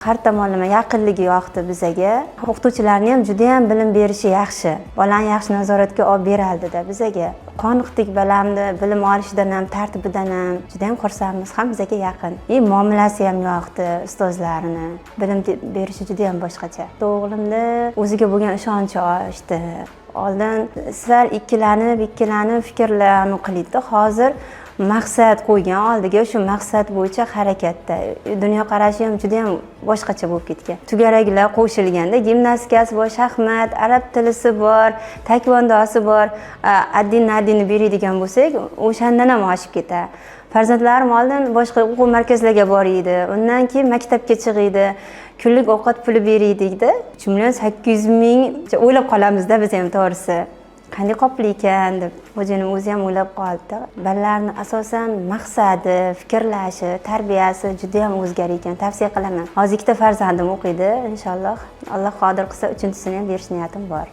Har tomonlama yaqinligi yoqdi bizaga. O'qituvchilarning ham juda ham bilim berishi yaxshi. Bolani yaxshi nazoratga olib beradi-da bizaga. Qoniqdik balamni bilim olishidan ham, tartibidan ham juda ham xursandmiz, ham bizaga yaqin. Muomalasi ham yoqdi ustozlarini. Bilim berishi juda ham boshqacha. O'g'limda o'ziga bo'lgan ishonchi oshdi. Oldin sal ikkilanib fikrlarni qildi. Hozir maqsad qo'ygan, oldiga shu maqsad bo'yicha harakatda. Dunyoqarashi ham juda ham boshqacha bo'lib ketgan. Tugaraklar qo'shilganda gimnastikasi bor, shaxmat, arab tilisi bor, taekvondosi bor, addin-nadini beradigan bo'lsak, o'shandan ham oshib ketadi. Farzandlarim oldin boshqa o'quv markazlariga boradi, undan keyin maktabga chiqadi. Kunlik ovqat puli beraydik-da. 3.800.000 o'ylab qolamizda biz ham to'g'risi. Qanday qopli ekan deb xo'jayinim o'zi ham o'ylab qoldi. Balalarning asosan maqsadi, fikrlashi, tarbiyasi juda ham o'zgar ekan. Tavsiya qilaman. Hozir ikkita farzandim o'qiydi, inshaalloh. Alloh qodir qilsa, 3-sini ham berish niyatim bor.